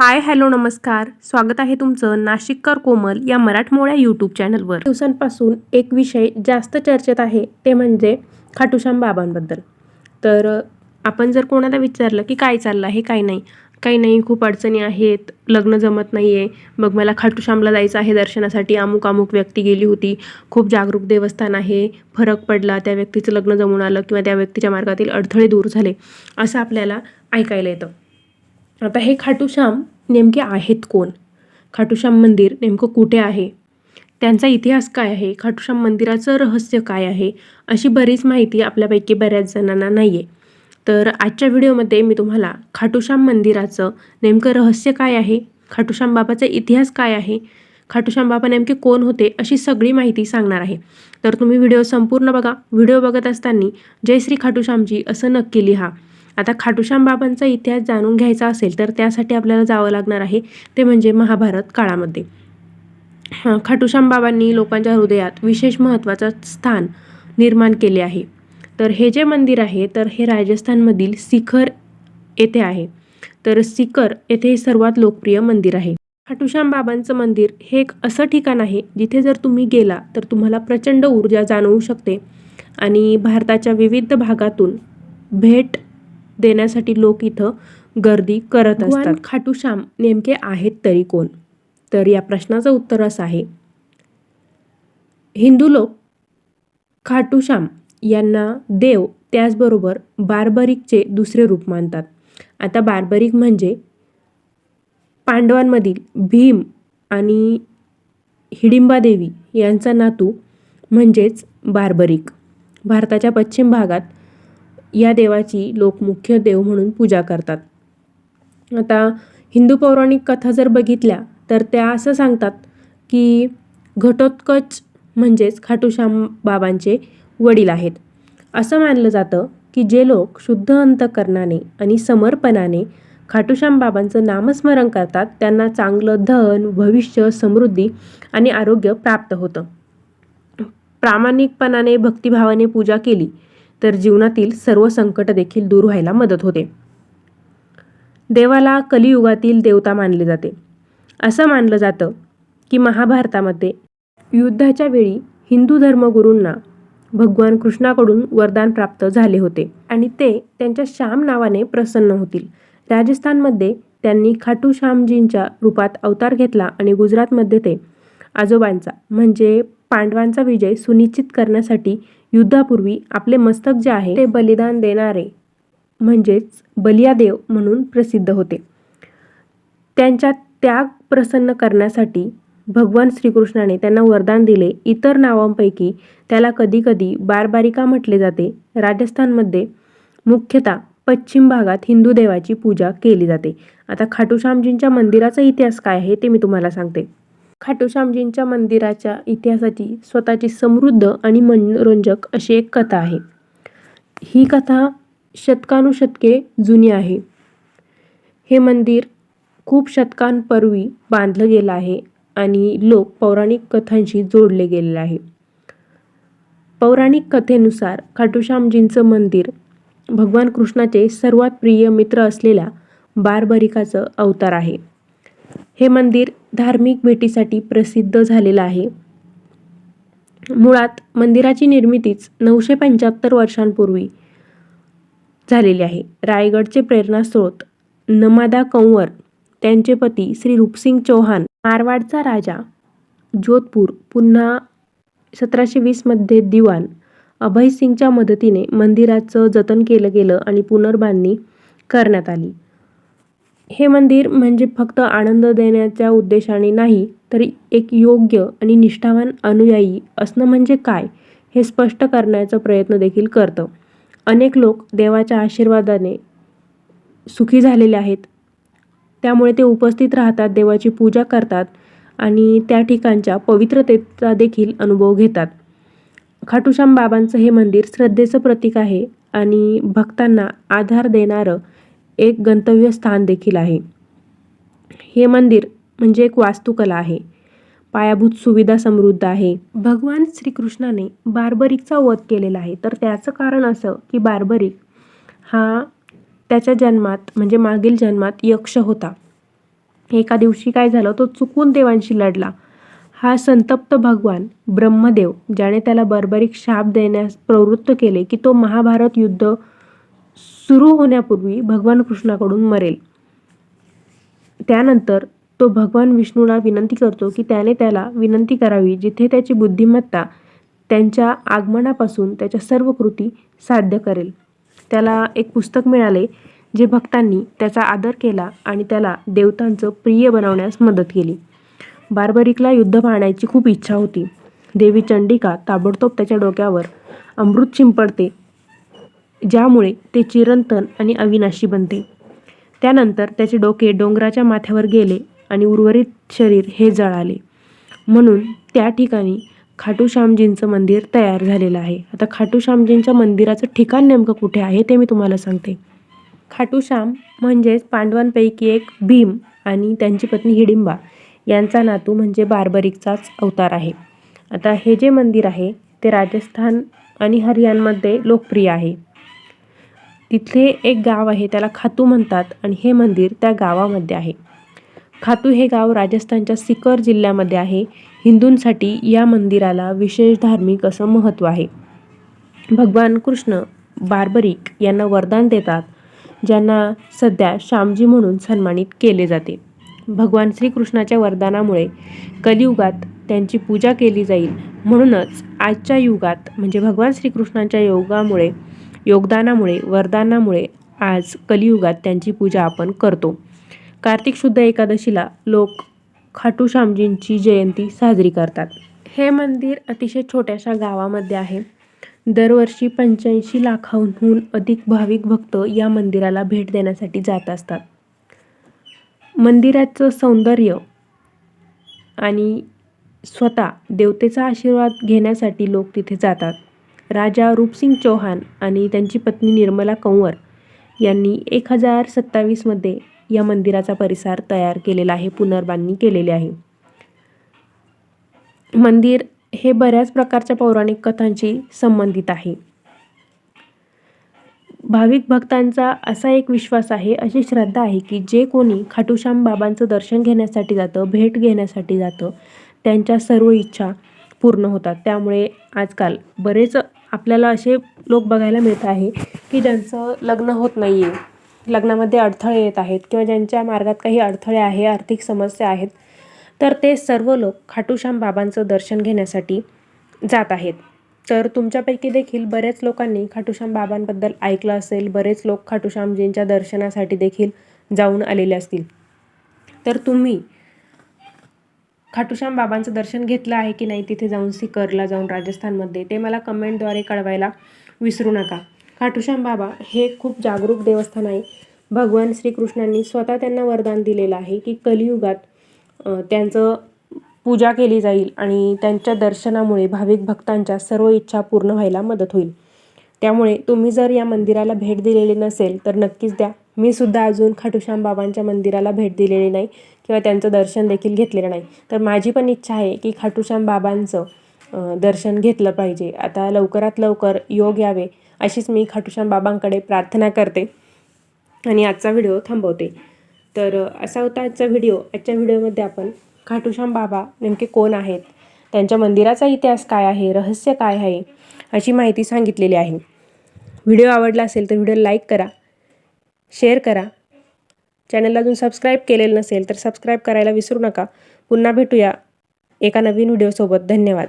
Hi hello नमस्कार. स्वागत आहे तुमचं नाशिककर कोमल या मराठमोळ्या यूट्यूब चॅनलवर. दिवसांपासून एक विषय जास्त चर्चेत आहे ते म्हणजे खाटूश्याम बाबांबद्दल. तर आपण जर कोणाला विचारलं की काय चाललं आहे काय नाही, काही नाही, खूप अडचणी आहेत, लग्न जमत नाही आहे, मग मला खाटूश्यामला जायचं आहे दर्शनासाठी, अमुक अमुक व्यक्ती गेली होती, खूप जागरूक देवस्थान आहे, फरक पडला, त्या व्यक्तीचं लग्न जमून आलं किंवा त्या व्यक्तीच्या मार्गातील अडथळे दूर झाले, असं आपल्याला ऐकायला येतं. आता हे खाटूश्याम नेमके आहेत कोण? खाटूश्याम मंदिर नेमकं कुठे आहे? त्यांचा इतिहास काय आहे? खाटूश्याम मंदिराचं रहस्य काय आहे? अशी बरीच माहिती आपल्यापैकी बऱ्याच जणांना नाही आहे. तर आजच्या व्हिडिओमध्ये मी तुम्हाला खाटूश्याम मंदिराचं नेमकं रहस्य काय आहे? खाटूश्याम बाबाचा इतिहास काय आहे? खाटूश्याम बाबा नेमके कोण होते? अशी सगळी माहिती सांगणार आहे. तर तुम्ही व्हिडिओ संपूर्ण बघा. व्हिडिओ बघत असताना जय श्री खाटूश्यामजी असं नक्की लिहा. आता खाटूश्याम बाबांचा इतिहास जाणून घ्यायचा असेल तर त्यासाठी आपल्याला जावं लागणार आहे ते म्हणजे महाभारत काळामध्ये. खाटूश्याम बाबांनी लोकांच्या हृदयात विशेष महत्त्वाचं स्थान निर्माण केले आहे. तर हे जे मंदिर आहे तर हे राजस्थानमधील सिकर येथे आहे. तर सिकर येथे हे सर्वात लोकप्रिय मंदिर आहे. खाटूश्याम बाबांचं मंदिर हे एक असं ठिकाण आहे जिथे जर तुम्ही गेला तर तुम्हाला प्रचंड ऊर्जा जाणवू शकते आणि भारताच्या विविध भागातून भेट देण्यासाठी लोक इथं गर्दी करत असतात. खाटूश्याम नेमके आहेत तरी कोण? तर या प्रश्नाचं उत्तर असं आहे, हिंदू लोक खाटूश्याम यांना देव त्याचबरोबर बार्बरिकचे दुसरे रूप मानतात. आता बार्बरिक म्हणजे पांडवांमधील भीम आणि हिडिंबा देवी यांचा नातू म्हणजेच बार्बरिक. भारताच्या पश्चिम भागात या देवाची लोक मुख्य देव म्हणून पूजा करतात. आता हिंदू पौराणिक कथा जर बघितल्या तर त्या असं सांगतात की घटोत्कच म्हणजेच खाटूश्याम बाबांचे वडील आहेत. असं मानलं जातं की जे लोक शुद्ध अंतःकरणाने आणि समर्पणाने खाटूश्याम बाबांचं नामस्मरण करतात त्यांना चांगलं धन, भविष्य, समृद्धी आणि आरोग्य प्राप्त होतं. प्रामाणिकपणाने भक्तिभावाने पूजा केली तर जीवनातील सर्व संकट देखील दूर व्हायला मदत होते. देवाला कलियुगातील देवता मानले जाते. असं मानलं जातं की महाभारतामध्ये युद्धाच्या वेळी हिंदू धर्मगुरूंना भगवान कृष्णाकडून वरदान प्राप्त झाले होते आणि ते त्यांच्या श्याम नावाने प्रसन्न होतील. राजस्थानमध्ये त्यांनी खाटूश्यामजींच्या रूपात अवतार घेतला आणि गुजरातमध्ये ते आजोबांचा म्हणजे पांडवांचा विजय सुनिश्चित करण्यासाठी युद्धापूर्वी आपले मस्तक जे आहे ते बलिदान देणारे म्हणजेच बलियादेव म्हणून प्रसिद्ध होते. त्यांच्या त्याग प्रसन्न करण्यासाठी भगवान श्रीकृष्णाने त्यांना वरदान दिले. इतर नावांपैकी त्याला कधीकधी बारबारिका म्हटले जाते. राजस्थानमध्ये मुख्यतः पश्चिम भागात हिंदू देवाची पूजा केली जाते. आता खाटूश्यामजींच्या मंदिराचा इतिहास काय आहे ते मी तुम्हाला सांगते. खाटूश्यामजींच्या मंदिराच्या इतिहासाची स्वतःची समृद्ध आणि मनोरंजक अशी एक कथा आहे. ही कथा शतकानुशतके जुनी आहे. हे मंदिर खूप शतकांपूर्वी बांधलं गेलं आहे आणि लोक पौराणिक कथांशी जोडले गेलेले आहे. पौराणिक कथेनुसार खाटूश्यामजींचं मंदिर भगवान कृष्णाचे सर्वात प्रिय मित्र असलेल्या बारबरिकाचं अवतार आहे. हे मंदिर धार्मिक भेटीसाठी प्रसिद्ध झालेलं आहे. मुळात मंदिराची निर्मितीच 975 वर्षांपूर्वी झालेली आहे. रायगडचे प्रेरणास्रोत नमादा कंवर, त्यांचे पती श्री रूपसिंग चौहान, मारवाडचा राजा जोधपूर, पुन्हा 1720 मध्ये दिवाण अभयसिंगच्या मदतीने मंदिराचं जतन केलं गेलं आणि पुनर्बांधणी करण्यात आली. हे मंदिर म्हणजे फक्त आनंद देण्याच्या उद्देशाने नाही तर एक योग्य आणि निष्ठावान अनुयायी असणं म्हणजे काय हे स्पष्ट करण्याचा प्रयत्न देखील करतं. अनेक लोक देवाच्या आशीर्वादाने सुखी झालेले आहेत, त्यामुळे ते उपस्थित राहतात, देवाची पूजा करतात आणि त्या ठिकाणच्या पवित्रतेचा देखील अनुभव घेतात. खाटूश्याम बाबांचं हे मंदिर श्रद्धेचं प्रतीक आहे आणि भक्तांना आधार देणारं एक गंतव्य स्थान देखील आहे. हे मंदिर म्हणजे एक वास्तुकला आहे. पायाभूत सुविधा समृद्ध आहे. भगवान श्रीकृष्णाने बार्बरिकचा वध केलेला आहे. तर त्याचं कारण असं की बार्बरिक हा त्याच्या जन्मात म्हणजे मागील जन्मात यक्ष होता. एका दिवशी काय झालं, तो चुकून देवांशी लढला. हा संतप्त भगवान ब्रह्मदेव, ज्याने त्याला बर्बरीक शाप देण्यास प्रवृत्त केले की तो महाभारत युद्ध सुरू होण्यापूर्वी भगवान कृष्णाकडून मरेल. त्यानंतर तो भगवान विष्णूला विनंती करतो की त्याने त्याला विनंती करावी जिथे त्याची बुद्धिमत्ता त्यांच्या आगमनापासून त्याच्या सर्व कृती साध्य करेल. त्याला एक पुस्तक मिळाले जे भक्तांनी त्याचा आदर केला आणि त्याला देवतांचं प्रिय बनवण्यास मदत केली. बार्बरिकला युद्ध पाहण्याची खूप इच्छा होती. देवी चंडिका ताबडतोब त्याच्या डोक्यावर अमृत शिंपडते, ज्यामुळे ते चिरंतन आणि अविनाशी बनते. त्यानंतर त्याचे डोके डोंगराच्या माथ्यावर गेले आणि उर्वरित शरीर हे जळाले. म्हणून त्या ठिकाणी खाटूश्यामजींचं मंदिर तयार झालेलं आहे. आता खाटूश्यामजींच्या मंदिराचं ठिकाण नेमकं कुठे आहे ते मी तुम्हाला सांगते. खाटूश्याम म्हणजेच पांडवांपैकी एक भीम आणि त्यांची पत्नी हिडिंबा यांचा नातू म्हणजे बार्बरिकचाच अवतार आहे. आता हे जे मंदिर आहे ते राजस्थान आणि हरियाणामध्ये लोकप्रिय आहे. तिथले एक गाव आहे, त्याला खातू म्हणतात आणि हे मंदिर त्या गावामध्ये आहे. खातू हे गाव राजस्थानच्या सिकर जिल्ह्यामध्ये आहे. हिंदूंसाठी या मंदिराला विशेष धार्मिक असं महत्त्व आहे. भगवान कृष्ण बार्बरिक यांना वरदान देतात, ज्यांना सध्या श्यामजी म्हणून सन्मानित केले जाते. भगवान श्रीकृष्णाच्या वरदानामुळे कलियुगात त्यांची पूजा केली जाईल. म्हणूनच आजच्या युगात म्हणजे भगवान श्रीकृष्णांच्या योगदानामुळे वरदानामुळे आज कलियुगात त्यांची पूजा आपण करतो. कार्तिक शुद्ध एकादशीला लोक खाटूश्यामजींची जयंती साजरी करतात. हे मंदिर अतिशय छोट्याशा गावामध्ये आहे. दरवर्षी 85 लाखांहून अधिक भाविक भक्त या मंदिराला भेट देण्यासाठी जात असतात. मंदिराचं सौंदर्य आणि स्वतः देवतेचा आशीर्वाद घेण्यासाठी लोक तिथे जातात. राजा रूपसिंग चौहान आणि त्यांची पत्नी निर्मला कंवर यांनी 1027 मध्ये या मंदिराचा परिसर तयार केलेला आहे, पुनर्बांधणी केलेली आहे. मंदिर हे बऱ्याच प्रकारच्या पौराणिक कथांशी संबंधित आहे. भाविक भक्तांचा असा एक विश्वास आहे, अशी श्रद्धा आहे की जे कोणी खाटूश्याम बाबांचं दर्शन घेण्यासाठी जातं, भेट घेण्यासाठी जातं, त्यांच्या सर्व इच्छा पूर्ण होतात. त्यामुळे आजकाल बरेच आपल्याला असे लोक बघायला मिळत आहे की ज्यांचं लग्न होत नाही आहे, लग्नामध्ये अडथळे येत आहेत किंवा ज्यांच्या मार्गात काही अडथळे आहे, आर्थिक समस्या आहेत, तर ते सर्व लोक खाटूश्याम बाबांचं दर्शन घेण्यासाठी जात आहेत. तर तुमच्यापैकी देखील बरेच लोकांनी खाटूश्याम बाबांबद्दल ऐकलं असेल. बरेच लोक खाटूश्यामजींच्या दर्शनासाठी देखील जाऊन आलेले असतील. तर तुम्ही खाटूश्याम बाबांचं दर्शन घेतलं आहे की नाही तिथे जाऊन, सिकरला जाऊन राजस्थानमध्ये, ते मला कमेंटद्वारे कळवायला विसरू नका. खाटूश्याम बाबा हे खूप जागरूक देवस्थान आहे. भगवान श्रीकृष्णांनी स्वतः त्यांना वरदान दिलेलं आहे की कलियुगात त्यांचं पूजा केली जाईल आणि त्यांच्या दर्शनामुळे भाविक भक्तांच्या सर्व इच्छा पूर्ण व्हायला मदत होईल. त्यामुळे तुम्ही जर या मंदिराला भेट दिलेली नसेल तर नक्कीच द्या. मी सुद्धा अजून खाटूश्याम बाबांच्या मंदिराला भेट दिलेली नाही किंवा त्यांचं दर्शन देखील घेतलेलं नाही. तर माझी पण इच्छा आहे की खाटूश्याम बाबांचं दर्शन घेतलं पाहिजे. आता लवकरात लवकर योग यावे अशीच मी खाटूश्याम बाबांकडे प्रार्थना करते आणि आजचा व्हिडिओ थांबवते. तर असा होता आजचा व्हिडिओ. आजच्या व्हिडिओमध्ये आपण खाटूश्याम बाबा नेमके कोण आहेत, त्यांच्या मंदिराचा इतिहास काय आहे, रहस्य काय आहे, अशी माहिती सांगितलेली आहे. व्हिडिओ आवडला असेल तर व्हिडिओ लाईक करा, शेअर करा. चॅनलला अजून सबस्क्राईब केलेलं नसेल तर सबस्क्राईब करायला विसरू नका. पुन्हा भेटूया एका नवीन व्हिडिओसोबत. धन्यवाद.